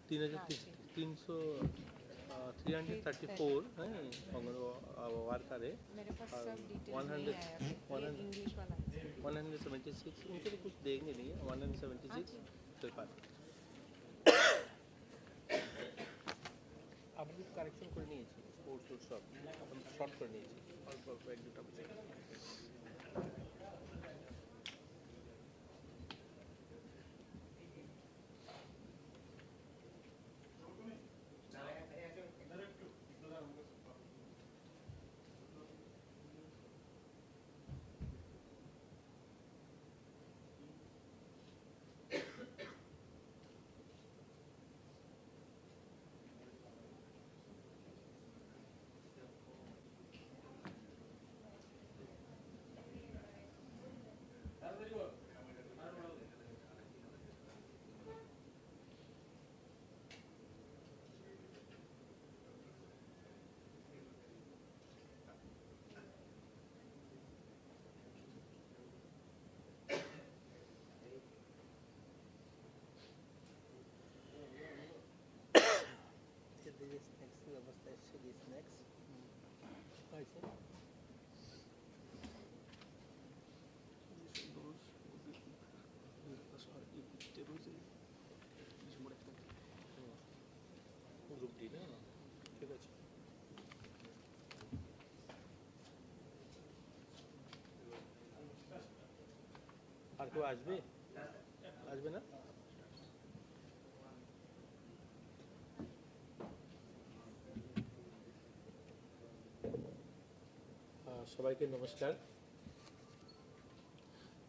334 हैं वर्कर है मेरे पास सब डिटेल्स 100 नहीं आया अभी, ये इंग्लिश वाला 176 उनको तो कुछ देंगे नहीं है 176 फिल पास आप भी करेक्शन করে নিয়েছি স্পোর্টস সব এখন শর্ট করে নিয়েছি অল্প অল্প এক দুটো বিষয় গ্রুপ ডি না ঠিক আছে আর কেউ আসবে আসবে না সবাইকে নমস্কার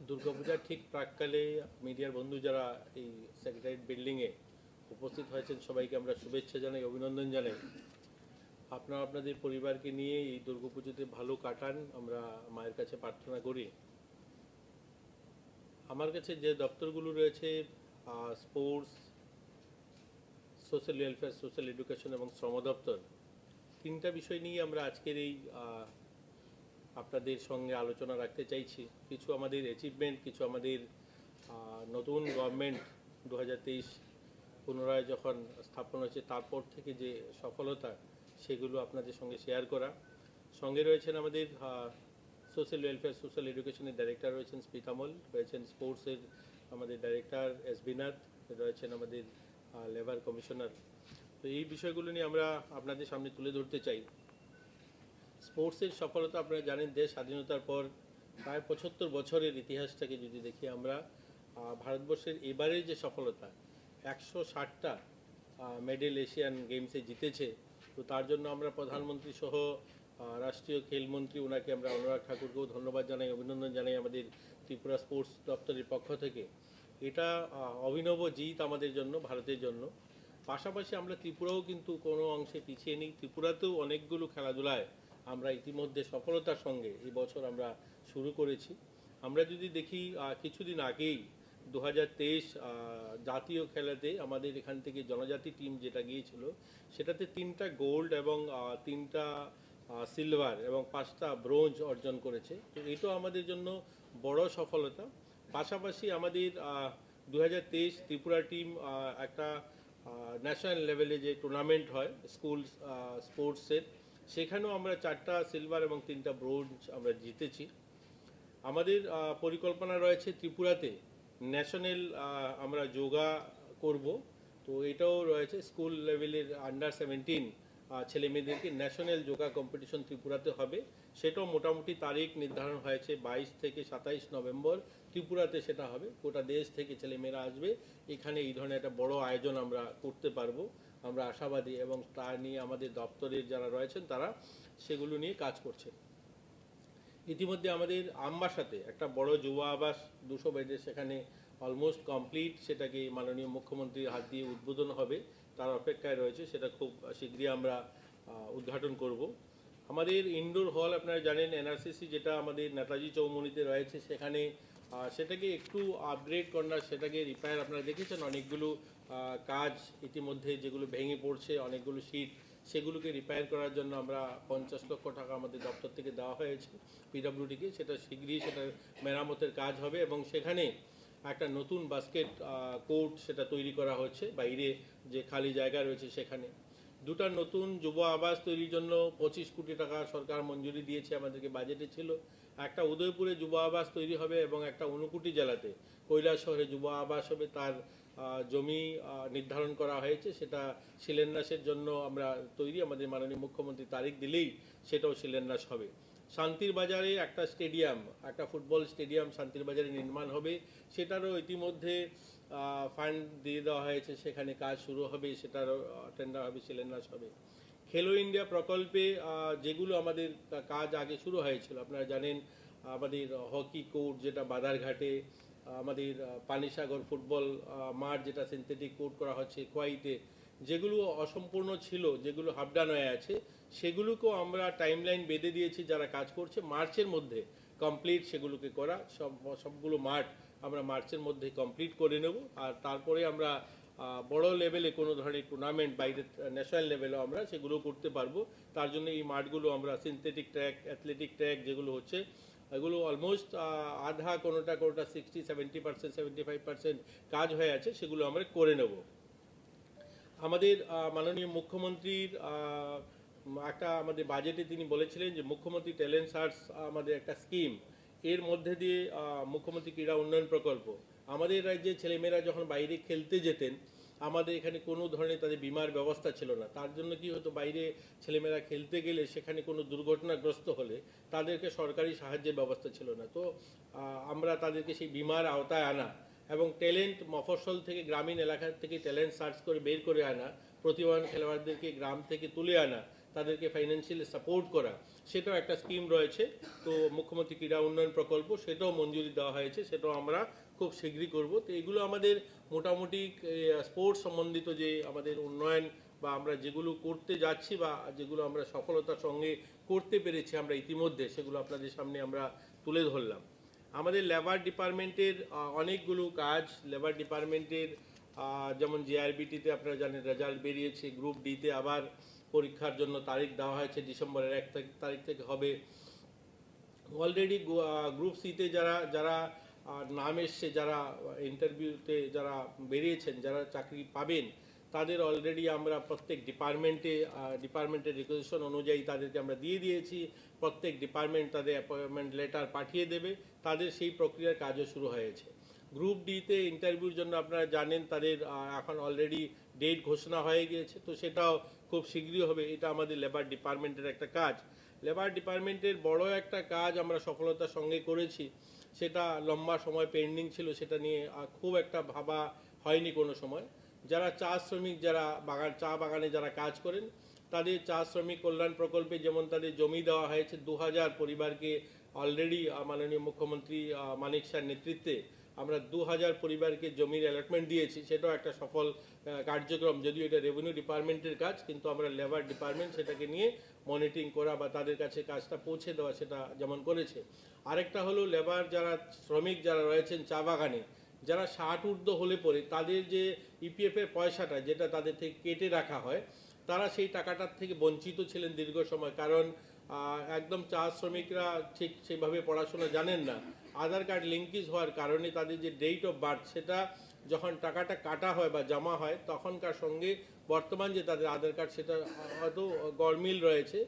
দুর্গাপূজার ঠিক প্রাককালে মিডিয়ার বন্ধু যারা এই সেক্রেটারিয়েট বিল্ডিংয়ে উপস্থিত হয়েছেন সবাইকে আমরা শুভেচ্ছা জানাই অভিনন্দন জানাই আপনারা আপনাদের পরিবারকে নিয়ে এই দুর্গাপুজোতে ভালো কাটান আমরা মায়ের কাছে প্রার্থনা করি আমার কাছে যে দপ্তরগুলো রয়েছে sports social welfare social education এবং শ্রম দপ্তর তিনটা বিষয় নিয়ে আমরা আজকের এই আপনাদের সঙ্গে আলোচনা রাখতে চাইছি কিছু আমাদের অ্যাচিভমেন্ট কিছু আমাদের নতুন গভর্নমেন্ট 2023 পুনরায় যখন স্থাপন হয়েছে তারপর থেকে যে সফলতা সেগুলো আপনাদের সঙ্গে শেয়ার করা সঙ্গে রয়েছেন আমাদের সোশ্যাল ওয়েলফেয়ার সোশ্যাল এডুকেশনের ডাইরেক্টর রয়েছেন স্পিতামল রয়েছেন স্পোর্টসের আমাদের ডাইরেক্টর এস বিনাথ রয়েছেন আমাদের লেবার কমিশনার তো এই বিষয়গুলো নিয়ে আমরা আপনাদের সামনে তুলে ধরতে চাই স্পোর্টসের সফলতা আপনারা জানেন দেশ স্বাধীনতার পর প্রায় 75 বছরের ইতিহাসটাকে যদি দেখি আমরা ভারতবর্ষের এবারের যে সফলতা 160টা মেডেল এশিয়ান গেমসে জিতেছে তো তার জন্য আমরা প্রধানমন্ত্রী সহ রাষ্ট্রীয় খেলমন্ত্রী ওনাকে আমরা অনুরাগ ঠাকুরকেও ধন্যবাদ জানাই অভিনন্দন জানাই আমাদের ত্রিপুরা স্পোর্টস দপ্তরের পক্ষ থেকে এটা অভিনব জিত আমাদের জন্য ভারতের জন্য পাশাপাশি আমরা ত্রিপুরাও কিন্তু কোনো অংশে পিছিয়ে নেই ত্রিপুরাতেও অনেকগুলো খেলাধুলায় আমরা ইতিমধ্যে সফলতার সঙ্গে এই বছর আমরা শুরু করেছি আমরা যদি দেখি কিছুদিন আগেই 2023 জাতীয় খেলাতে আমাদের এখান থেকে জনজাতি টিম যেটা গিয়েছিল সেটাতে 3টা গোল্ড এবং 3টা সিলভার এবং 5টা ব্রোঞ্জ অর্জন করেছে তো এটাও আমাদের জন্য বড় সফলতা পাশাপাশি আমাদের 2023 ত্রিপুরা টিম একটা ন্যাশনাল লেভেলে যে টুর্নামেন্ট হয় স্কুল স্পোর্টসের সেখানেও আমরা 4টা সিলভার এবং 3টা ব্রোঞ্জ আমরা জিতেছি আমাদের পরিকল্পনা রয়েছে ত্রিপুরাতে ন্যাশনাল আমরা যোগা করব তো এটাও রয়েছে স্কুল লেভেলের আন্ডার 17 ছেলে মেয়েদেরকে ন্যাশনাল যোগা কম্পিটিশন ত্রিপুরাতে হবে সেটাও মোটামুটি তারিখ নির্ধারণ হয়েছে 22 থেকে 27 নভেম্বর ত্রিপুরাতে সেটা হবে গোটা দেশ থেকে ছেলেমেয়েরা আসবে এখানে এই ধরনের একটা বড় আয়োজন আমরা করতে পারবো আমরা আশাবাদী এবং তা নিয়ে আমাদের দপ্তরের যারা রয়েছেন তারা সেগুলো নিয়ে কাজ করছেন ইতিমধ্যে আমাদের আমবাসাতে একটা বড় যুব আবাস 200 বেডের সেখানে অলমোস্ট কমপ্লিট সেটাকে মাননীয় মুখ্যমন্ত্রীর হাত দিয়ে উদ্বোধন হবে তার অপেক্ষায় রয়েছে সেটা খুব শীঘ্রই আমরা উদ্ঘাটন করব আমাদের ইনডোর হল আপনারা জানেন এনআরসিসি যেটা আমাদের নেতাজি চৌমুহনীতে রয়েছে সেখানে সেটাকে একটু আপগ্রেড করার সেটাকে রিপেয়ার আপনারা দেখেছেন অনেকগুলো কাজ ইতিমধ্যে যেগুলো ভেঙে পড়ছে অনেকগুলো শীট সেগুলোকে রিপেয়ার করার জন্য আমরা 50 লক্ষ টাকা আমাদের দপ্তর থেকে দেওয়া হয়েছে পিডব্লিউডিকে সেটা শীঘ্রই সেটা মেরামতের কাজ হবে এবং সেখানে একটা নতুন বাস্কেট কোর্ট সেটা তৈরি করা হচ্ছে বাইরে যে খালি জায়গা রয়েছে সেখানে। দুটা নতুন যুব আবাস তৈরির জন্য 25 কোটি টাকা সরকার মঞ্জুরি দিয়েছে, আমাদেরকে বাজেটে ছিল। একটা উদয়পুরে যুব আবাস তৈরি হবে এবং একটা ঊনকোটি জেলাতে কৈলাস শহরে যুব আবাস হবে, তার জমি নির্ধারণ করা হয়েছে। সেটা শিলান্যাসের জন্য আমরা তৈরি, আমাদের মাননীয় মুখ্যমন্ত্রী তারিখ দিলেই সেটাও শিলান্যাস হবে। শান্তির বাজারে একটা স্টেডিয়াম, একটা ফুটবল স্টেডিয়াম শান্তির বাজারে নির্মাণ হবে, সেটারও ইতিমধ্যে ফান্ড দিয়ে দেওয়া হয়েছে, সেখানে কাজ শুরু হবে, সেটারও টেন্ডার হবে, শিলান্যাস হবে। খেলো ইন্ডিয়া প্রকল্পে যেগুলো আমাদের কাজ আগে শুরু হয়েছিল, আপনারা জানেন আমাদের হকি কোর্ট যেটা বাধারঘাটে, আমাদের পানিসাগর ফুটবল মাঠ যেটা সিনথেটিক কোর্ট করা হচ্ছে কোয়াইতে, যেগুলো অসম্পূর্ণ ছিল, যেগুলো হাফডান হয়ে আছে, সেগুলোকেও আমরা টাইমলাইন বেঁধে দিয়েছি, যারা কাজ করছে মার্চের মধ্যে কমপ্লিট সেগুলোকে করা। সবগুলো মাঠ আমরা মার্চের মধ্যে কমপ্লিট করে নেব। আর তারপরে আমরা বড় লেভেলে কোনো ধরনের টুর্নামেন্ট বাইরে ন্যাশনাল লেভেলেও আমরা সেগুলো করতে পারবো। তার জন্য এই মাঠগুলো আমরা সিনথেটিক ট্র্যাক, অ্যাথলেটিক ট্র্যাক যেগুলো হচ্ছে এগুলো অলমোস্ট আধা কোনোটা 60-70%, 75% কাজ হয়ে আছে, সেগুলো আমরা করে নেব। আমাদের মাননীয় মুখ্যমন্ত্রীর একটা আমাদের বাজেটে তিনি বলেছিলেন যে মুখ্যমন্ত্রী ট্যালেন্ট সার্চ আমাদের একটা স্কিম, এর মধ্যে দিয়ে মুখ্যমন্ত্রী ক্রীড়া উন্নয়ন প্রকল্প, আমাদের রাজ্যে ছেলেমেয়েরা যখন বাইরে খেলতে যেতেন, আমাদের এখানে কোনো ধরনের তাদের বিমার ব্যবস্থা ছিল না। তার জন্য কি হতো, বাইরে ছেলেমেয়েরা খেলতে গেলে সেখানে কোনো দুর্ঘটনাগ্রস্ত হলে তাদেরকে সরকারি সাহায্যের ব্যবস্থা ছিল না। তো আমরা তাদেরকে সেই বিমার আওতায় আনা এবং ট্যালেন্ট মফস্বল থেকে, গ্রামীণ এলাকা থেকে ট্যালেন্ট সার্চ করে বের করে আনা, প্রতিভাবান খেলোয়াড়দেরকে গ্রাম থেকে তুলে আনা, তাদেরকে ফাইন্যান্সিয়ালি সাপোর্ট করা, সেটাও একটা স্কিম রয়েছে। তো মুখ্যমন্ত্রী ক্রীড়া উন্নয়ন প্রকল্প সেটাও মঞ্জুরি দেওয়া হয়েছে, সেটাও আমরা খুব শীঘ্রই করব। তো এগুলো আমাদের মোটামুটি স্পোর্টস সম্বন্ধিত যে আমাদের উন্নয়ন বা আমরা যেগুলো করতে যাচ্ছি বা যেগুলো আমরা সফলতার সঙ্গে করতে পেরেছি আমরা ইতিমধ্যে, সেগুলো আপনাদের সামনে আমরা তুলে ধরলাম। আমাদের লেবার ডিপার্টমেন্টের অনেকগুলো কাজ, লেবার ডিপার্টমেন্টের যেমন জিআরবিটিতে আপনারা জানেন রেজাল্ট বেরিয়েছে, গ্রুপ ডিতে আবার পরীক্ষার জন্য তারিখ দেওয়া হয়েছে, ডিসেম্বরের 1 তারিখ থেকে হবে। অলরেডি গ্রুপ সিতে যারা যারা নাম এসছে, যারা ইন্টারভিউতে যারা বেরিয়েছেন, যারা চাকরি পাবেন, তাদের অলরেডি আমরা প্রত্যেক ডিপার্টমেন্টের রিকোয়েশন অনুযায়ী তাদেরকে আমরা দিয়ে দিয়েছি। প্রত্যেক ডিপার্টমেন্ট তাদের অ্যাপয়েন্টমেন্ট লেটার পাঠিয়ে দেবে, তাদের সেই প্রক্রিয়ার কাজও শুরু হয়েছে। গ্রুপ ডিতে ইন্টারভিউর জন্য আপনারা জানেন তাদের এখন অলরেডি ডেট ঘোষণা হয়ে গিয়েছে, তো সেটাও খুব শীঘ্রই হবে। এটা আমাদের লেবার ডিপার্টমেন্টের একটা কাজ। লেবার ডিপার্টমেন্টের বড় একটা কাজ আমরা সফলতার সঙ্গে করেছি, সেটা লম্বা সময় পেন্ডিং ছিল, সেটা নিয়ে খুব একটা ভাবা হয়নি কোনো সময়। যারা চা শ্রমিক, যারা চা বাগানে যারা কাজ করেন, তাদের চা শ্রমিক কল্যাণ প্রকল্পে যেমন তাদের জমি দেওয়া হয়েছে 2000 পরিবারকে। অলরেডি মাননীয় মুখ্যমন্ত্রী মানিক শাহর নেতৃত্বে আমরা 2000 পরিবারকে জমির অ্যালটমেন্ট দিয়েছি, সেটাও একটা সফল কার্যক্রম। যদিও এটা রেভিনিউ ডিপার্টমেন্টের কাজ, কিন্তু আমরা লেবার ডিপার্টমেন্ট সেটাকে নিয়ে মনিটরিং করা বা তাদের কাছে কাজটা পৌঁছে দেওয়া, সেটা যেমন করেছে। আরেকটা হলো লেবার যারা শ্রমিক যারা রয়েছেন চা বাগানে, যারা 60 ঊর্ধ্ব হলে পরে তাদের যে ইপিএফ এর পয়সাটা যেটা তাদের থেকে কেটে রাখা হয়, তারা সেই টাকাটার থেকে বঞ্চিত ছিলেন দীর্ঘ সময়। কারণ একদম চা শ্রমিকরা ঠিক সেইভাবে পড়াশোনা জানেন না, আধার কার্ড লিঙ্কেজ হওয়ার কারণে তাদের যে ডেট অফ বার্থ, সেটা যখন টাকাটা কাটা হয় বা জমা হয়, তখনকার সঙ্গে বর্তমান যে তাদের আধার কার্ড, সেটা হয়তো গরমিল রয়েছে,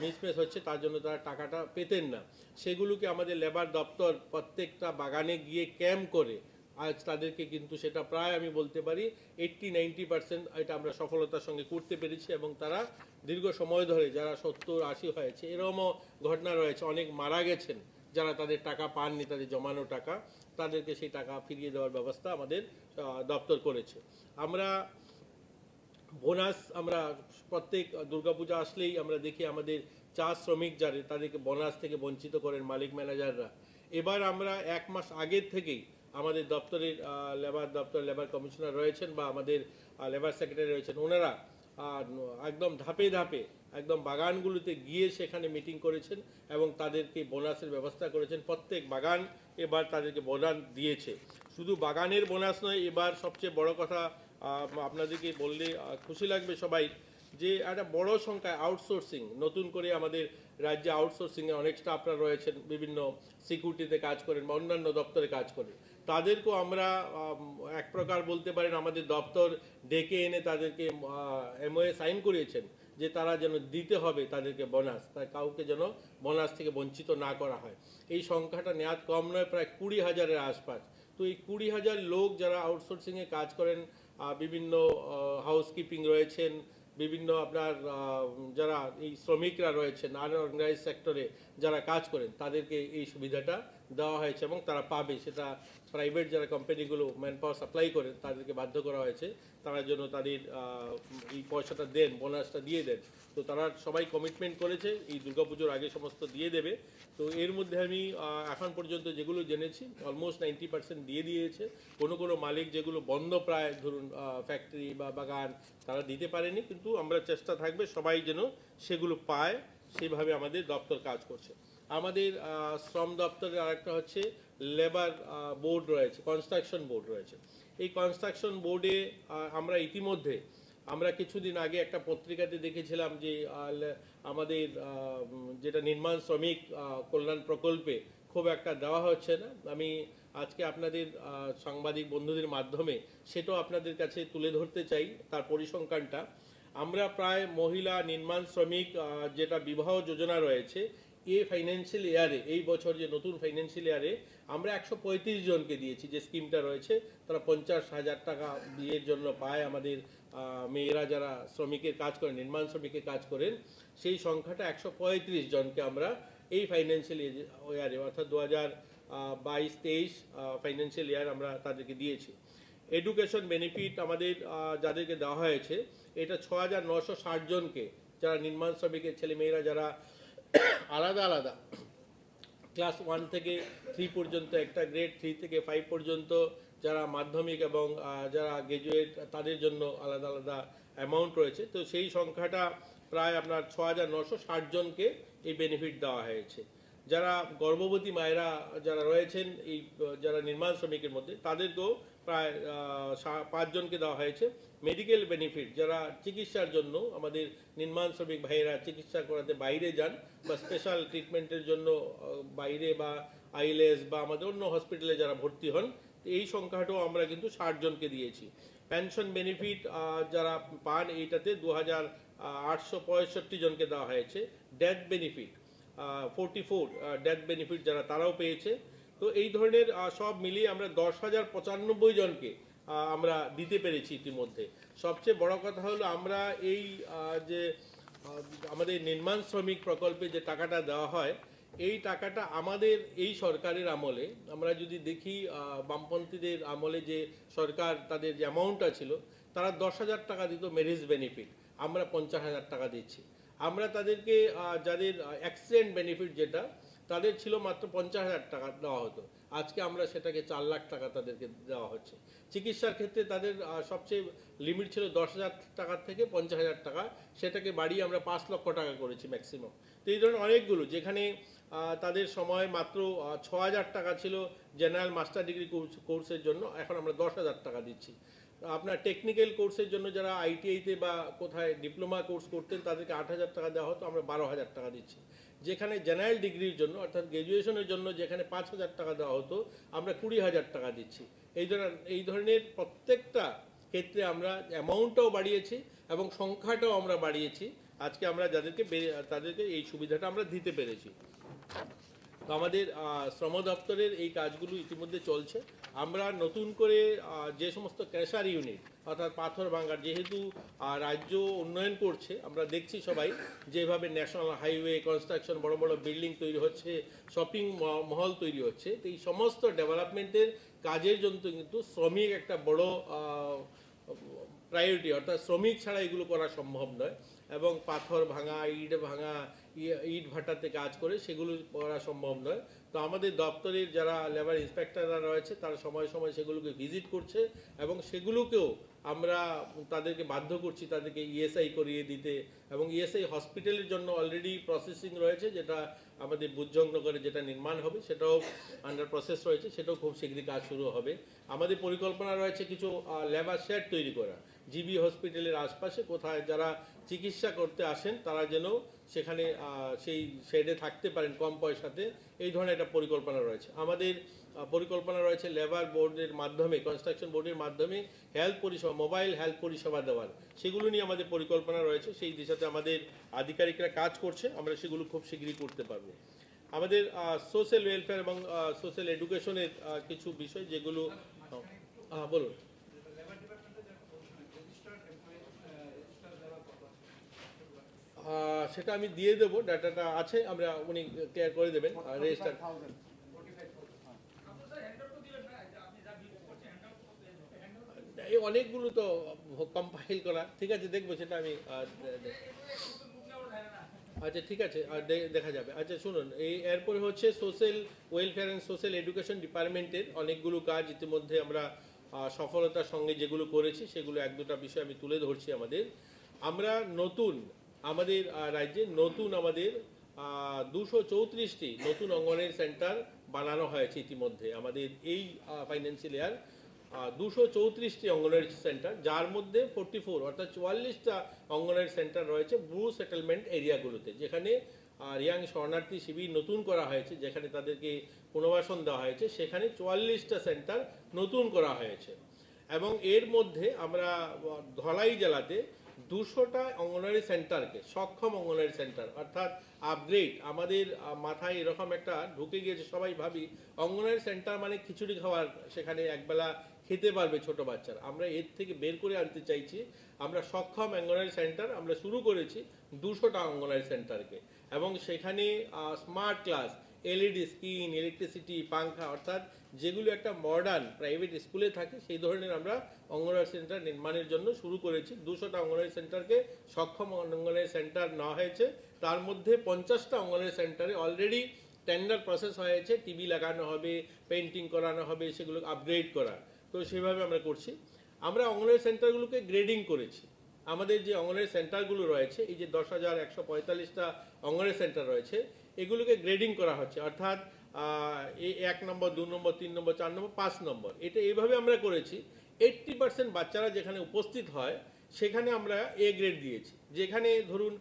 মিসম্যাচ হচ্ছে, তার জন্য তারা টাকাটা পেতেন না। সেগুলোকে আমাদের লেবার দপ্তর প্রত্যেকটা বাগানে গিয়ে ক্যাম্প করে আজ তাদেরকে কিন্তু সেটা প্রায় আমি বলতে পারি 80-90% এটা আমরা সফলতার সঙ্গে করতে পেরেছি। এবং তারা দীর্ঘ সময় ধরে, যারা 70-80 হয়েছে, এরকমও ঘটনা রয়েছে, অনেক মারা গেছেন যারা তাদের টাকা পাননি, তাদের জমানো টাকা, তাদেরকে সেই টাকা ফিরিয়ে দেওয়ার ব্যবস্থা আমাদের দপ্তর করেছে। আমরা বোনাস, আমরা প্রত্যেক দুর্গাপূজা আসলেই আমরা দেখি আমাদের চা শ্রমিক যারা, তাদেরকে বোনাস থেকে বঞ্চিত করেন মালিক ম্যানেজাররা। এবার আমরা 1 মাস আগের থেকেই আমাদের দপ্তরের লেবার কমিশনার রয়েছেন বা আমাদের লেবার সেক্রেটারি রয়েছেন, ওনারা একদম ধাপে ধাপে একদম বাগানগুলোতে গিয়ে সেখানে মিটিং করেছেন এবং তাদেরকে বোনাসের ব্যবস্থা করেছেন। প্রত্যেক বাগান এবার তাদেরকে বোনাস দিয়েছে। শুধু বাগানের বোনাস নয়, এবার সবচেয়ে বড় কথা আপনাদেরকে বললে খুশি লাগবে সবাই, যে একটা বড় সংখ্যায় আউটসোর্সিং, নতুন করে আমাদের রাজ্যে আউটসোর্সিংয়ে অনেক স্টাফরা রয়েছেন, বিভিন্ন সিকিউরিটিতে কাজ করেন বা অন্যান্য দপ্তরে কাজ করেন, তাদেরকেও আমরা এক প্রকার বলতে পারেন আমাদের দপ্তর ডেকে এনে তাদেরকে এমওএ সাইন করিয়েছেন যে তারা যেন দিতে হবে তাদেরকে বোনাস, তাই কাউকে যেন বোনাস থেকে বঞ্চিত না করা হয়। এই সংখ্যাটা নেহাত কম নয়, প্রায় 20,000-এর আশপাশ। তো এই 20,000 লোক যারা আউটসোর্সিংয়ে কাজ করেন, বিভিন্ন হাউসকিপিং রয়েছেন, বিভিন্ন আপনার যারা এই শ্রমিকরা রয়েছেন আনঅর্গানাইজ সেক্টরে যারা কাজ করেন, তাদেরকে এই সুবিধাটা দেওয়া হয়েছে এবং তারা পাবে। সেটা প্রাইভেট যারা কোম্পানিগুলো ম্যান পাওয়ার সাপ্লাই করেন তাদেরকে বাধ্য করা হয়েছে তারা যেন তাদের এই পয়সাটা দেন, বোনাসটা দিয়ে দেন। তো তারা সবাই কমিটমেন্ট করেছে এই দুর্গাপুজোর আগে সমস্ত দিয়ে দেবে। তো এর মধ্যে আমি এখন পর্যন্ত যেগুলো জেনেছি অলমোস্ট 90% দিয়ে দিয়েছে। কোনো কোনো মালিক যেগুলো বন্ধ প্রায়, ধরুন ফ্যাক্টরি বা বাগান, তারা দিতে পারেনি, কিন্তু আমরা চেষ্টা থাকবে সবাই যেন সেগুলো পায়, সেভাবে আমাদের দপ্তর কাজ করছে। আমাদের শ্রম দপ্তরের আরেকটা হচ্ছে লেবার বোর্ড রয়েছে, কনস্ট্রাকশন বোর্ড রয়েছে। এই কনস্ট্রাকশন বোর্ডে আমরা ইতিমধ্যে আমরা কিছুদিন আগে একটা পত্রিকাতে দেখেছিলাম যে আমাদের যেটা নির্মাণ শ্রমিক কল্যাণ প্রকল্পে খুব একটা দেওয়া হচ্ছে না। আমি আজকে আপনাদের সাংবাদিক বন্ধুদের মাধ্যমে সেটাও আপনাদের কাছে তুলে ধরতে চাই, তার পরিসংখ্যানটা। আমরা প্রায় মহিলা নির্মাণ শ্রমিক যেটা বিবাহ যোজনা রয়েছে, এই ফাইন্যান্সিয়াল ইয়ারে, এই বছর যে নতুন ফাইন্যান্সিয়াল ইয়ারে আমরা 135 জনকে দিয়েছি। যে স্কিমটা রয়েছে তারা 50,000 টাকা বিয়ের জন্য পায়। আমাদের মেয়েরা যারা শ্রমিকের কাজ করেন, নির্মাণ শ্রমিকের কাজ করেন, সেই সংখ্যাটা 135 জনকে আমরা এই ফাইন্যান্সিয়াল ইয়ারে অর্থাৎ 2022-23 ফাইন্যান্সিয়াল ইয়ার আমরা তাদেরকে দিয়েছি। এডুকেশন বেনিফিট আমাদের যাদেরকে দেওয়া হয়েছে এটা 6,960 জনকে, যারা নির্মাণ শ্রমিকের ছেলে মেয়েরা যারা আলাদা আলাদা ক্লাস 1 থেকে 3 পর্যন্ত, একটা গ্রেড 3 থেকে 5 পর্যন্ত যারা মাধ্যমিক এবং যারা গ্র্যাজুয়েট, তাদের জন্য আলাদা আলাদা অ্যামাউন্ট রয়েছে। তো সেই সংখ্যাটা প্রায় আপনার 6,960 জনকে এই বেনিফিট দেওয়া হয়েছে। যারা গর্ভবতী মায়েরা যারা রয়েছেন এই যারা নির্মাণ শ্রমিকের মধ্যে, তাদেরকেও প্রায় 5 জনকে দেওয়া হয়েছে। মেডিকেল বেনিফিট যারা চিকিৎসার জন্য, আমাদের নির্মাণ শ্রমিক ভাইয়েরা চিকিৎসা করাতে বাইরে যান বা স্পেশাল ট্রিটমেন্টের জন্য বাইরে বা আইএলএস বা আমাদের অন্য হসপিটালে যারা ভর্তি হন, এই সংখ্যাটাও আমরা কিন্তু 60 জনকে দিয়েছি। পেনশন বেনিফিট যারা পান এইটাতে 2,865 জনকে দেওয়া হয়েছে। ডেথ বেনিফিট 44 ডেথ বেনিফিট যারা, তারাও পেয়েছে। তো এই ধরনের সব মিলিয়ে আমরা 10,095 জনকে আমরা দিতে পেরেছি ইতিমধ্যে। সবচেয়ে বড় কথা হলো আমরা এই যে আমাদের নির্মাণ শ্রমিক প্রকল্পে যে টাকাটা দেওয়া হয়, এই টাকাটা আমাদের এই সরকারের আমলে, আমরা যদি দেখি বামপন্থীদের আমলে যে সরকার তাদের যে অ্যামাউন্টটা ছিল, তারা 10,000 টাকা দিত ম্যারেজ বেনিফিট, আমরা 50,000 টাকা দিচ্ছি। আমরা তাদেরকে যাদের অ্যাক্সিডেন্ট বেনিফিট যেটা তাদের ছিল মাত্র 50,000 টাকা দেওয়া হতো, আজকে আমরা সেটাকে 4 লাখ টাকা তাদেরকে দেওয়া হচ্ছে। চিকিৎসার ক্ষেত্রে তাদের সবচেয়ে লিমিট ছিল 10,000 টাকার থেকে 50,000 টাকা, সেটাকে বাড়িয়ে আমরা 5 লক্ষ টাকা করেছি ম্যাক্সিমাম। তো এই ধরনের অনেকগুলো, যেখানে তাদের সময় মাত্র 6,000 টাকা ছিল জেনারেল মাস্টার ডিগ্রি কোর্সের জন্য, এখন আমরা 10,000 টাকা দিচ্ছি। আপনার টেকনিক্যাল কোর্সের জন্য যারা আইটিআইতে বা কোথায় ডিপ্লোমা কোর্স করতেন তাদেরকে 8,000 টাকা দেওয়া হতো, আমরা 12,000 টাকা দিচ্ছি। যেখানে জেনারেল ডিগ্রির জন্য অর্থাৎ গ্র্যাজুয়েশনের জন্য যেখানে 5,000 টাকা দেওয়া হতো, আমরা 20,000 টাকা দিচ্ছি। এই ধরনের প্রত্যেকটা ক্ষেত্রে আমরা অ্যামাউন্টটাও বাড়িয়েছি এবং সংখ্যাটাও আমরা বাড়িয়েছি। আজকে আমরা তাদেরকে এই সুবিধাটা আমরা দিতে পেরেছি। তো আমাদের শ্রম দপ্তরের এই কাজগুলো ইতিমধ্যে চলছে। আমরা নতুন করে যে সমস্ত ক্র্যাশার ইউনিট অর্থাৎ পাথর ভাঙার, যেহেতু রাজ্য উন্নয়ন করছে, আমরা দেখছি সবাই যেভাবে ন্যাশনাল হাইওয়ে কনস্ট্রাকশন, বড় বড় বিল্ডিং তৈরি হচ্ছে, শপিং মহল তৈরি হচ্ছে, তো এই সমস্ত ডেভেলপমেন্টের কাজের জন্য কিন্তু শ্রমিক একটা বড় প্রায়োরিটি, অর্থাৎ শ্রমিক ছাড়া এগুলো করা সম্ভব নয়। এবং পাথর ভাঙা, ইট ভাটাতে কাজ করে সেগুলো করা সম্ভব নয়। তো আমাদের দপ্তরের যারা লেবার ইন্সপেক্টররা রয়েছে তারা সময় সময় সেগুলোকে ভিজিট করছে এবং সেগুলোকেও আমরা তাদেরকে বাধ্য করছি তাদেরকে ইএসআই করিয়ে দিতে। এবং ইএসআই হসপিটালের জন্য অলরেডি প্রসেসিং রয়েছে, যেটা আমাদের বুদ্ধজংনগরে যেটা নির্মাণ হবে সেটাও আন্ডার প্রসেস রয়েছে, সেটাও খুব শীঘ্রই কাজ শুরু হবে। আমাদের পরিকল্পনা রয়েছে কিছু লেবার শেড তৈরি করা জিবি হসপিটালের আশপাশে, কোথায় যারা চিকিৎসা করতে আসেন তারা যেন সেখানে সেই শেডে থাকতে পারেন কম পয়সাতে, এই ধরনের একটা পরিকল্পনা রয়েছে। আমাদের পরিকল্পনা রয়েছে লেবার বোর্ডের মাধ্যমে, কনস্ট্রাকশন বোর্ডের মাধ্যমে হেলথ পরিষেবা, মোবাইল হেলথ পরিষেবা দেওয়ার, সেগুলো নিয়ে আমাদের পরিকল্পনা রয়েছে। সেই দিশাতে আমাদের আধিকারিকরা কাজ করছে, আমরা সেগুলো খুব শীঘ্রই করতে পারবো। আমাদের সোশ্যাল ওয়েলফেয়ার এবং সোশ্যাল এডুকেশনের কিছু বিষয় যেগুলো বলুন। সেটা আমি দিয়ে দেবো, ডাটাটা আছে, আমরা উনি ক্লিয়ার করে দেবেন রেজিস্টার। এই অনেকগুলো তো কম্পাইল করা, ঠিক আছে, দেখবো সেটা আমি। আচ্ছা ঠিক আছে, দেখা যাবে। আচ্ছা শুনুন, এরপরে হচ্ছে social welfare and social education ডিপার্টমেন্টের অনেকগুলো কাজ ইতিমধ্যে আমরা সফলতার সঙ্গে যেগুলো করেছি সেগুলো এক দুটা বিষয় আমি তুলে ধরছি। আমরা নতুন আমাদের রাজ্যে নতুন আমাদের 234টি নতুন অঙ্গনওয়াড়ি সেন্টার বানানো হয়েছে ইতিমধ্যে আমাদের এই ফাইন্যান্সিয়াল ইয়ার। 234টি অঙ্গনওয়াড়ি সেন্টার, যার মধ্যে 44 অর্থাৎ 44টা অঙ্গনওয়াড়ি সেন্টার রয়েছে ব্লু সেটেলমেন্ট এরিয়াগুলোতে, যেখানে রিয়াং শরণার্থী শিবির নতুন করা হয়েছে, যেখানে তাদেরকে পুনর্বাসন দেওয়া হয়েছে, সেখানে 44টা সেন্টার নতুন করা হয়েছে। এবং এর মধ্যে আমরা ধলাই জেলাতে 200টা অঙ্গনওয়াড়ি সেন্টারকে সক্ষম অঙ্গনওয়াড়ি সেন্টার অর্থাৎ আপগ্রেড, আমাদের মাথায় এরকম একটা ঢুকে গিয়েছে, সবাই ভাবি অঙ্গনওয়াড়ি সেন্টার মানে খিচুড়ি খাওয়ার, সেখানে একবেলা খেতে পারবে ছোট বাচ্চারা। আমরা এর থেকে বের করে আনতে চাইছি, আমরা সক্ষম অঙ্গনওয়াড়ি সেন্টার আমরা শুরু করেছি 200টা অঙ্গনওয়াড়ি সেন্টারকে, এবং সেখানে smart class, LED screen, electricity, পাংখা, অর্থাৎ যেগুলো একটা মডার্ন প্রাইভেট স্কুলে থাকে সেই ধরনের আমরা অঙ্গনওয়াড়ি সেন্টার নির্মাণের জন্য শুরু করেছি। 200টা অঙ্গনওয়াড়ি সেন্টারকে সক্ষম অঙ্গনওয়াড়ি সেন্টার নেওয়া হয়েছে। তার মধ্যে 50টা অঙ্গনওয়াড়ি সেন্টারে অলরেডি টেন্ডার প্রসেস হয়েছে, টিভি লাগানো হবে, পেন্টিং করানো হবে, সেগুলো আপগ্রেড করা। তো সেভাবে আমরা করছি। আমরা অঙ্গনওয়াড়ি সেন্টারগুলোকে গ্রেডিং করেছি। আমাদের যে অঙ্গনওয়াড়ি সেন্টারগুলো রয়েছে, এই যে 10,145টা অঙ্গনওয়াড়ি সেন্টার রয়েছে, এগুলোকে গ্রেডিং করা হচ্ছে, অর্থাৎ 1 নম্বর, 2 নম্বর, 3 নম্বর, 4 নম্বর, 5 নম্বর। এটা এইভাবে আমরা করেছি, 80% বাচ্চারা যেখানে উপস্থিত হয় সেখানে আমরা এ গ্রেড দিয়েছি, যেখানে ধরুন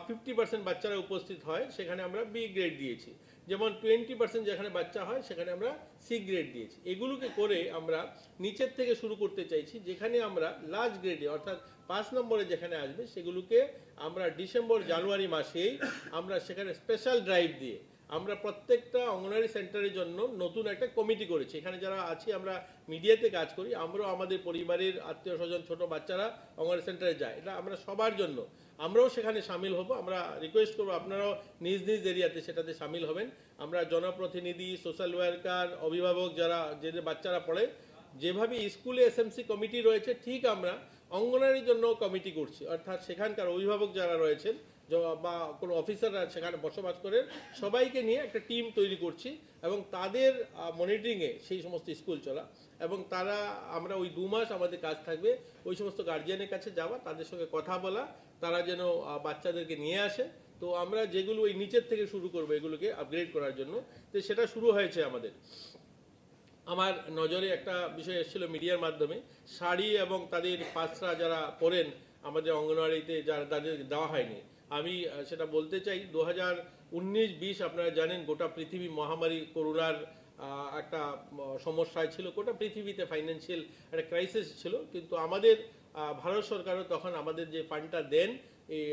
50% বাচ্চারা উপস্থিত হয় সেখানে আমরা বি গ্রেড দিয়েছি, যেমন 20% যেখানে বাচ্চা হয় সেখানে আমরা সি গ্রেড দিয়েছি। এগুলোকে করে আমরা নিচের থেকে শুরু করতে চাইছি, যেখানে আমরা লাস্ট গ্রেডে অর্থাৎ 5 নম্বরে যেখানে আসবে সেগুলোকে আমরা ডিসেম্বর জানুয়ারি মাসেই আমরা সেখানে স্পেশাল ড্রাইভ দিয়ে আমরা প্রত্যেকটা অঙ্গনওয়াড়ি সেন্টারের জন্য নতুন একটা কমিটি করেছি। এখানে যারা আছি, আমরা মিডিয়াতে কাজ করি, আমরাও আমাদের পরিবারের আত্মীয় স্বজন ছোট বাচ্চারা অঙ্গনওয়াড়ি সেন্টারে যায়, এটা আমরা সবার জন্য, আমরাও সেখানে সামিল হব। আমরা রিকোয়েস্ট করবো আপনারাও নিজ নিজ এরিয়াতে সেটাতে সামিল হবেন। আমরা জনপ্রতিনিধি, সোশ্যাল ওয়ার্কার, অভিভাবক, যারা যাদের বাচ্চারা পড়ে, যেভাবে স্কুলে এসএমসি কমিটি রয়েছে ঠিক আমরা অঙ্গনওয়াড়ির জন্য কমিটি করছি, অর্থাৎ সেখানকার অভিভাবক যারা রয়েছেন বা কোনো অফিসাররা সেখানে বসবাস করেন, সবাইকে নিয়ে একটা টিম তৈরি করছি এবং তাদের মনিটরিংয়ে সেই সমস্ত স্কুল চলা। এবং তারা, আমরা ওই 2 মাস আমাদের কাজ থাকবে ওই সমস্ত গার্জিয়ানের কাছে যাওয়া, তাদের সঙ্গে কথা বলা, তারা যেন বাচ্চাদেরকে নিয়ে আসে। তো আমরা যেগুলো ওই নিচের থেকে শুরু করবো এগুলোকে আপগ্রেড করার জন্য, তো সেটা শুরু হয়েছে আমাদের। আমার নজরে একটা বিষয় এসেছিল মিডিয়ার মাধ্যমে, শাড়ি এবং তাদের পাঁচরা যারা পরেন আমাদের অঙ্গনওয়াড়িতে, যারা তাদের দেওয়া হয়নি। আমি সেটা বলতে চাই, 2019-20 আপনারা জানেন গোটা পৃথিবী মহামারী করোনার একটা সমস্যায় ছিল, গোটা পৃথিবীতে ফাইন্যান্সিয়াল একটা ক্রাইসিস ছিল, কিন্তু আমাদের ভারত সরকারও তখন আমাদের যে ফান্ডটা দেন এই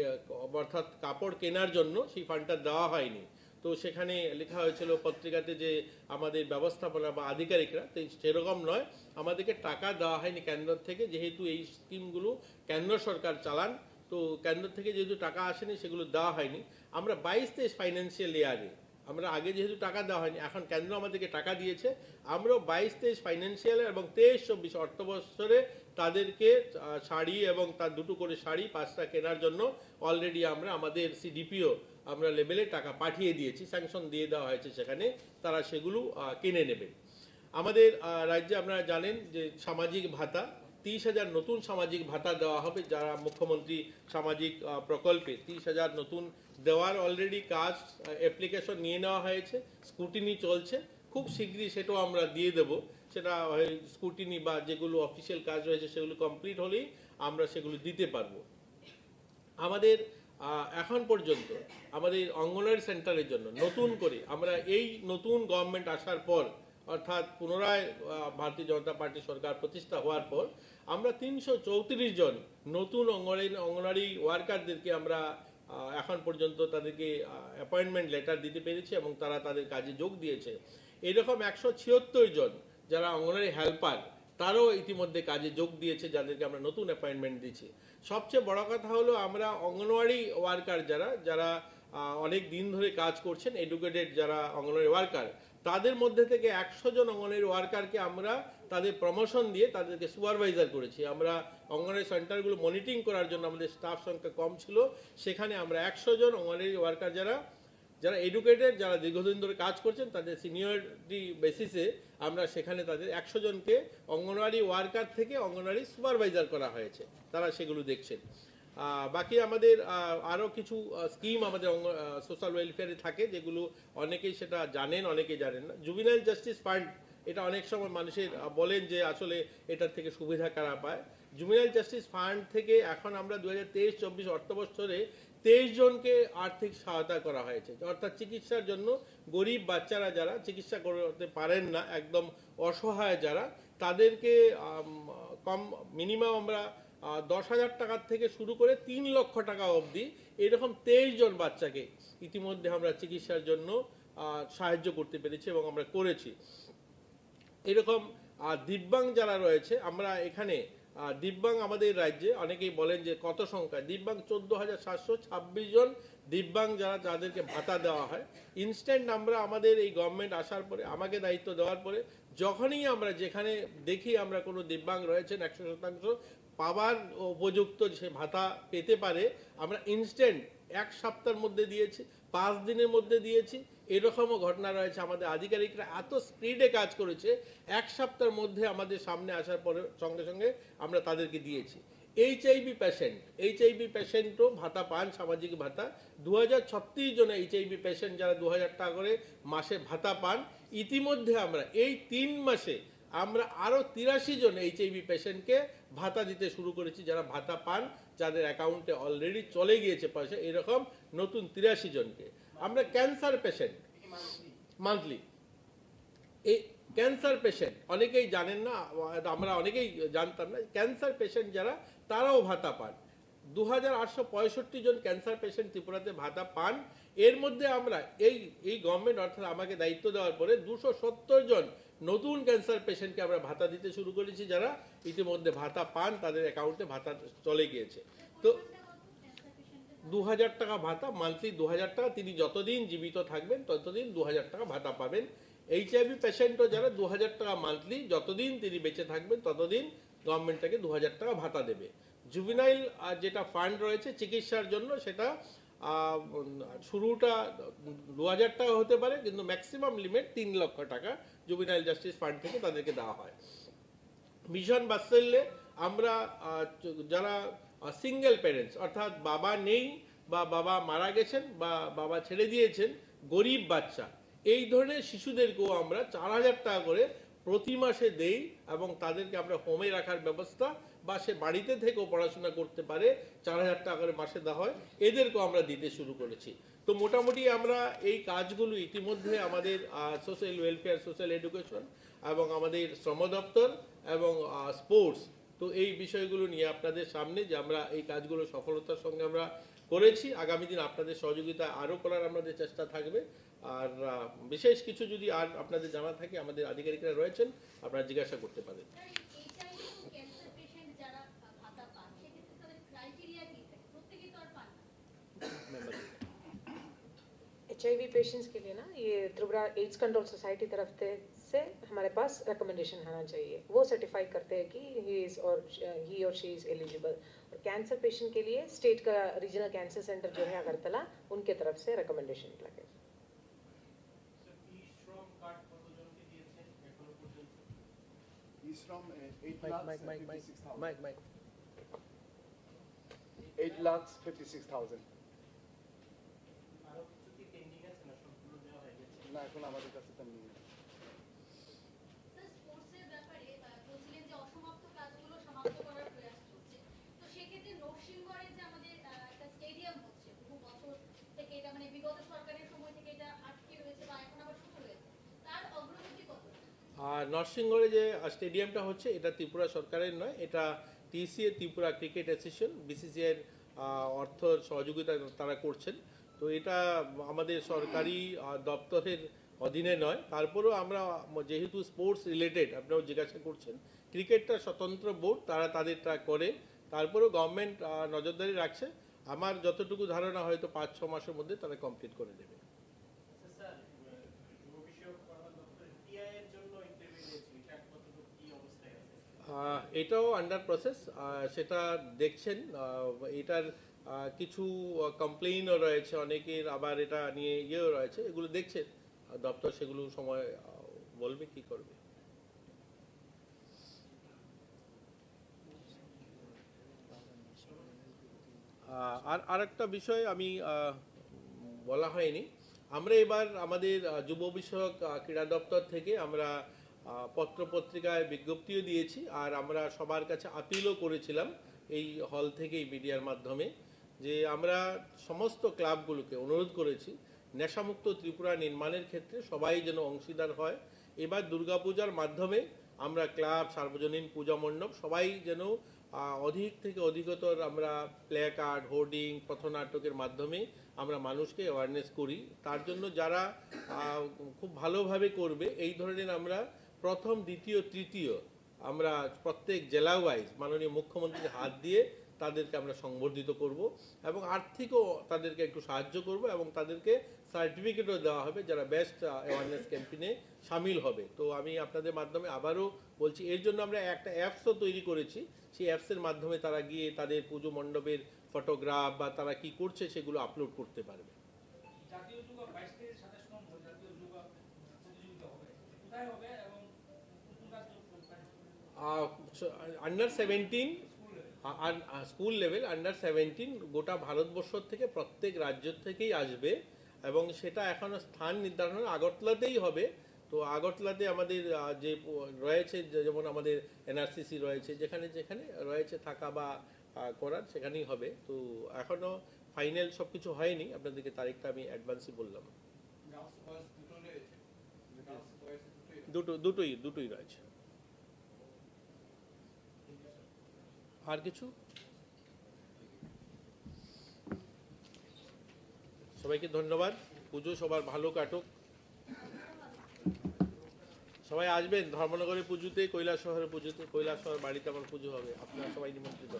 অর্থাৎ কাপড় কেনার জন্য, সেই ফান্ডটা দেওয়া হয়নি। তো সেখানে লেখা হয়েছিল পত্রিকাতে যে আমাদের ব্যবস্থাপনা বা আধিকারিকরা, তো সেরকম নয়, আমাদেরকে টাকা দেওয়া হয়নি কেন্দ্র থেকে, যেহেতু এই স্কিমগুলো কেন্দ্র সরকার চালান, তো কেন্দ্র থেকে যেহেতু টাকা আসেনি সেগুলো দেওয়া হয়নি। আমরা 22-23 ফাইন্যান্সিয়াল ইয়ারে, আমরা আগে যেহেতু টাকা দেওয়া হয়নি, এখন কেন্দ্র আমাদেরকে টাকা দিয়েছে, আমরাও 22-23 ফাইন্যান্সিয়াল এবং 23-24 অর্থবৎসরে তাদেরকে শাড়ি এবং তার 2টো করে শাড়ি 5টা কেনার জন্য অলরেডি আমরা আমাদের সিডিপিও আমরা লেভেলে টাকা পাঠিয়ে দিয়েছি, স্যাংশন দিয়ে দেওয়া হয়েছে, সেখানে তারা সেগুলো কিনে নেবে। আমাদের রাজ্যে আপনারা জানেন যে সামাজিক ভাতা, 30,000 নতুন সামাজিক ভাতা দেওয়া হবে, যারা মুখ্যমন্ত্রী সামাজিক প্রকল্পে 30,000 নতুন দেওয়ার অলরেডি কাজ, অ্যাপ্লিকেশন নিয়ে নেওয়া হয়েছে, স্ক্রুটিনি চলছে, খুব শীঘ্রই সেটাও আমরা দিয়ে দেব। সেটা স্ক্রুটিনি বা যেগুলো অফিসিয়াল কাজ রয়েছে সেগুলো কমপ্লিট হলেই আমরা সেগুলো দিতে পারবো। আমাদের এখন পর্যন্ত আমাদের অঙ্গনওয়াড়ি সেন্টারের জন্য নতুন করে আমরা এই নতুন গভর্নমেন্ট আসার পর অর্থাৎ পুনরায় ভারতীয় জনতা পার্টি সরকার প্রতিষ্ঠা হওয়ার পর আমরা 334 জন নতুন অঙ্গনওয়াড়ি ওয়ার্কারদেরকে আমরা এখন পর্যন্ত তাদেরকে অ্যাপয়েন্টমেন্ট লেটার দিতে পেরেছি এবং তারা তাদের কাজে যোগ দিয়েছে। এরকম 176 জন যারা অঙ্গনওয়াড়ি হেল্পার তারাও ইতিমধ্যে কাজে যোগ দিয়েছে, যাদেরকে আমরা নতুন অ্যাপয়েন্টমেন্ট দিচ্ছি। সবচেয়ে বড় কথা হলো আমরা অঙ্গনওয়াড়ি ওয়ার্কার যারা অনেক দিন ধরে কাজ করছেন, এডুকেটেড যারা অঙ্গনওয়াড়ি ওয়ার্কার, তাদের মধ্যে থেকে 100 জন অঙ্গনওয়াড়ি ওয়ার্কারকে আমরা তাদের প্রমোশন দিয়ে তাদেরকে সুপারভাইজার করেছি। আমরা অঙ্গনওয়াড়ি সেন্টারগুলো মনিটরিং করার জন্য আমাদের স্টাফ সংখ্যা কম ছিল, সেখানে আমরা 100 জন অঙ্গনওয়াড়ি ওয়ার্কার যারা এডুকেটেড, যারা দীর্ঘদিন ধরে কাজ করছেন, তাদের সিনিয়রিটি বেসিসে আমরা সেখানে তাদের 100 জনকে অঙ্গনওয়াড়ি ওয়ার্কার থেকে অঙ্গনওয়াড়ি সুপারভাইজার করা হয়েছে, তারা সেগুলো দেখছেন। বাকি আমাদের আরও কিছু স্কিম আমাদের সোশ্যাল ওয়েলফেয়ারে থাকে, যেগুলো অনেকেই সেটা জানেন, অনেকেই জানেন না। জুভিনাইল জাস্টিস ফান্ড, এটা অনেক সময় মানুষের বলেন যে আসলে এটার থেকে সুবিধা কারা পায়। জুভিনাইল জাস্টিস ফান্ড থেকে এখন আমরা 2023-24 অর্থবছরে 23 জনকে আর্থিক সহায়তা করা হয়েছে, অর্থাৎ চিকিৎসার জন্য গরিব বাচ্চারা যারা চিকিৎসা করতে পারেন না, একদম অসহায় যারা, তাদেরকে কম মিনিমাম আমরা 10,000 টাকার থেকে শুরু করে 3 লক্ষ টাকা অবধি এরকম 23 জন বাচ্চাকে ইতিমধ্যে আমরা চিকিৎসার জন্য সাহায্য করতে পেরেছি এবং আমরা করেছি। এরকম দিব্যাঙ্গ যারা রয়েছে, আমরা এখানে দিব্যাঙ্গ আমাদের রাজ্যে অনেকেই বলেন যে কত সংখ্যা, দিব্যাঙ্গ 14,726 জন দিব্যাঙ্গ যাদেরকে ভাতা দেওয়া হয়। ইনস্ট্যান্ট আমরা আমাদের এই গভর্নমেন্ট আসার পরে, আমাকে দায়িত্ব দেওয়ার পরে, যখনই আমরা যেখানে দেখি আমরা কোনো দিব্যাঙ্গ রয়েছেন 100% পাওয়ার উপযুক্ত সে ভাতা পেতে পারে, আমরা ইনস্ট্যান্ট 1 সপ্তাহের মধ্যে দিয়েছি, 5 দিনের মধ্যে দিয়েছি। এরকমও ঘটনা রয়েছে, আমাদের আধিকারিকরা এত স্পিডে কাজ করেছে, 1 সপ্তাহের মধ্যে আমাদের সামনে আসার পরে সঙ্গে সঙ্গে আমরা তাদেরকে দিয়েছি। এইচআইভি পেশেন্টও ভাতা পান, সামাজিক ভাতা। 2036 জন এইচআইভি পেশেন্ট যারা 2,000 টাকা করে মাসে ভাতা পান। ইতিমধ্যে আমরা এই 3 মাসে আমরা আরও 83 জন এইচআইভি পেশেন্টকে ভাতা দিতে শুরু করেছি, যারা ভাতা পান, যাদের অ্যাকাউন্টে অলরেডি চলে গিয়েছে পয়সা, এরকম নতুন 83 জনকে। আমরা ক্যান্সার পেশেন্ট মান্থলি, এই ক্যান্সার পেশেন্ট অনেকেই জানেন না, আমরা অনেকেই জানতাম না, ক্যান্সার পেশেন্ট যারা, তারাও ভাতা পান। 2,865 জন ক্যান্সার পেশেন্ট ত্রিপুরাতে ভাতা পান। এর মধ্যে আমরা এই গভর্নমেন্ট অর্থাৎ আমাকে দায়িত্ব দেওয়ার পরে 270 জন নতুন ক্যান্সার পেশেন্টকে আমরা ভাতা দিতে শুরু করেছি, যারা ইতিমধ্যে ভাতা পান, তাদের অ্যাকাউন্টে ভাতা চলে গিয়েছে। তো 2,000 টাকা ভাতা মান্থলি, 2,000 টাকা, তিনি যতদিন জীবিত থাকবেন ততদিন 2,000 টাকা ভাতা পাবেন। এইচআইভি পেশেন্টও যারা 2,000 টাকা মান্থলি, যতদিন তিনি বেঁচে থাকবেন ততদিন গভর্নমেন্ট তাকে 2,000 টাকা ভাতা দেবে। জুভিনাইল যেটা ফান্ড রয়েছে চিকিৎসার জন্য, সেটা শুরুটা 2,000 টাকা হতে পারে, কিন্তু ম্যাক্সিমাম লিমিট 3 লক্ষ টাকা জুভিনাইল জাস্টিস ফান্ড থেকে তাদেরকে দেওয়া হয়। মিশন বাৎসল্যে আমরা যারা সিঙ্গেল প্যারেন্টস, অর্থাৎ বাবা নেই বা বাবা মারা গেছেন বা বাবা ছেড়ে দিয়েছেন, গরিব বাচ্চা, এই ধরনের শিশুদেরকেও আমরা 4,000 টাকা করে প্রতি মাসে দেই এবং তাদেরকে আমরা হোমে রাখার ব্যবস্থা, বা সে বাড়িতে থেকেও পড়াশোনা করতে পারে, 4,000 টাকা করে মাসে দেওয়া হয়, এদেরকেও আমরা দিতে শুরু করেছি। তো মোটামুটি আমরা এই কাজগুলো ইতিমধ্যে আমাদের সোশ্যাল ওয়েলফেয়ার, সোশ্যাল এডুকেশন এবং আমাদের শ্রম দপ্তর এবং স্পোর্টস, তো এই বিষয়গুলো নিয়ে আপনাদের সামনে যে আমরা এই কাজগুলো সফলতার সঙ্গে আমরা করেছি। আগামী দিন আপনাদের সহযোগিতা আরও করার আমাদের চেষ্টা থাকবে। আর বিশেষ কিছু যদি আর আপনাদের জানা থাকে, আমাদের আধিকারিকরা রয়েছেন, আপনারা জিজ্ঞাসা করতে পারেন। HIV पेशेंट्स के लिए ना ये त्रिपुरा एड्स कंट्रोल सोसाइटी तरफ से हमारे पास रिकमेंडेशन आना चाहिए, वो सर्टिफाई करते हैं कि ही और शी इज एलिजिबल। और कैंसर पेशेंट के लिए स्टेट का रीजनल कैंसर सेंटर जो है अगरतला, उनके तरफ से रिकमेंडेशन लगे। $8,56,000 না, এখন আমাদের কাছে তো নেই। স্যার, স্পোর্টসের ব্যাপারে বলছিলেন যে অসমাপ্ত কাজগুলো সমাপ্ত করার প্রয়াস চলছে, তো সেক্ষেত্রে নরসিংগড়ে যে আমাদের একটা স্টেডিয়াম হচ্ছে বহু বছর থেকে, এটা মানে বিগত সরকারের সময় থেকে এটা আটকে রয়েছে বা এখন আবার শুরু হয়েছে, তার অগ্রগতি কত? আর নরসিংগড়ে যে স্টেডিয়ামটা হচ্ছে এটা ত্রিপুরা সরকারের নয়, এটা TCA Tripura cricket association BCCI এর অর্থ সহযোগিতা তারা করছেন। তো এটা আমাদের সরকারি দপ্তরের অধীনে নয়, তারপরেও আমরা যেহেতু স্পোর্টস রিলেটেড আপনারাও জিজ্ঞাসা করছেন, ক্রিকেটটা স্বতন্ত্র বোর্ড, তারা তাদেরটা করে, তারপরেও গভর্নমেন্ট নজরদারি রাখছে। আমার যতটুকু ধারণা হয়তো 5-6 মাসের মধ্যে তারা কমপ্লিট করে দেবে। এটাও আন্ডার প্রসেস, সেটা দেখছেন। এটার কিছু কমপ্লেইনও রয়েছে অনেকের, আবার এটা নিয়ে ইয়েও রয়েছে, এগুলো দেখছেন দপ্তর, সেগুলো সময় বলবে কি করবে। আর একটা বিষয় আমি বলা হয়নি, আমরা এবার আমাদের যুব বিষয়ক ক্রীড়া দপ্তর থেকে আমরা পত্র পত্রিকায় বিজ্ঞপ্তিও দিয়েছি, আর আমরা সবার কাছে আপিলও করেছিলাম এই হল থেকেই মিডিয়ার মাধ্যমে, যে আমরা সমস্ত ক্লাবগুলোকে অনুরোধ করেছি নেশামুক্ত ত্রিপুরা নির্মাণের ক্ষেত্রে সবাই যেন অংশীদার হয়। এবার দুর্গাপূজার মাধ্যমে আমরা ক্লাব, সার্বজনীন পূজা মণ্ডপ সবাই যেন অধিক থেকে অধিকতর আমরা প্লে কার্ড, হোর্ডিং, পথনাটকের মাধ্যমে আমরা মানুষকে অ্যাওয়ারনেস করি। তার জন্য যারা খুব ভালোভাবে করবে এই ধরনের আমরা প্রথম, দ্বিতীয়, তৃতীয় আমরা প্রত্যেক জেলা ওয়াইজ মাননীয় মুখ্যমন্ত্রীর হাত দিয়ে তাদেরকে আমরা সংবর্ধিত করব এবং আর্থিকও তাদেরকে একটু সাহায্য করব এবং তাদেরকে সার্টিফিকেটও দেওয়া হবে যারা বেস্ট অ্যাওয়ারনেস ক্যাম্পেইনে সামিল হবে। তো আমি আপনাদের মাধ্যমে আবারও বলছি, এর জন্য আমরা একটা অ্যাপসও তৈরি করেছি, সেই অ্যাপসের মাধ্যমে তারা গিয়ে তাদের পুজো মণ্ডপের ফটোগ্রাফ বা তারা কি করছে সেগুলো আপলোড করতে পারবে। আন্ডার 17 আর স্কুল লেভেল, আন্ডার 17 গোটা ভারতবর্ষ থেকে প্রত্যেক রাজ্য থেকেই আসবে এবং সেটা এখনো স্থান নির্ধারণ আগরতলাতেই হবে। তো আগরতলাতে আমাদের যে রয়েছে, যেমন আমাদের এনআরসিসি রয়েছে, যেখানে যেখানে রয়েছে থাকা বা করার সেখানেই হবে। তো এখনো ফাইনাল সবকিছু হয়নি, আপনাদেরকে তারিখটা আমি অ্যাডভান্সই বললাম। দুটোই রয়েছে। আর কিছু? সবাইকে ধন্যবাদ। পুজো সবার ভালো কাটুক। সবাই আসবেন ধর্মনগরের পুজোতে, কৈলাসহরের পুজোতে। কৈলাসহর বাড়িতে আমার পুজো হবে, আপনারা সবাই নিমন্ত্রিত।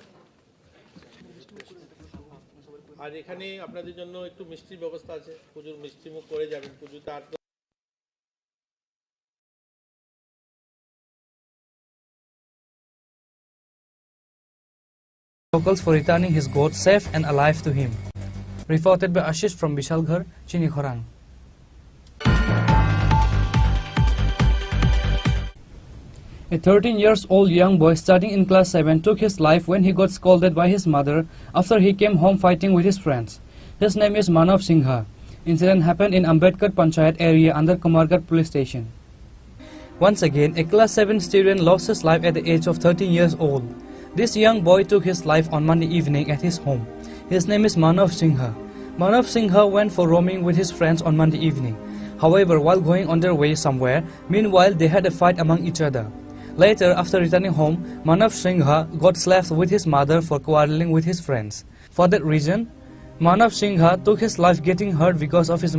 আর এখানে আপনাদের জন্য একটু মিষ্টির ব্যবস্থা আছে, পুজোর মিষ্টি মুখ করে যাবেন পুজোতে। আর locals for returning his goat safe and alive to him. Reported by Ashish from Bishalghar, Chini Khorang. A 13-year-old young boy studying in class 7 took his life when he got scolded by his mother after he came home fighting with his friends. His name is Manav Singha. Incident happened in Ambedkar Panchayat area under Kumargarh police station. Once again, a class 7 student lost his life at the age of 13 years old. This young boy took his life on Monday evening at his home. His name is Manav Singha. Manav Singha went for roaming with his friends on Monday evening. However, while going on their way somewhere, meanwhile they had a fight among each other. Later, after returning home, Manav Singha got slapped with his mother for quarreling with his friends. For that reason, Manav Singha took his life getting hurt because of his mother.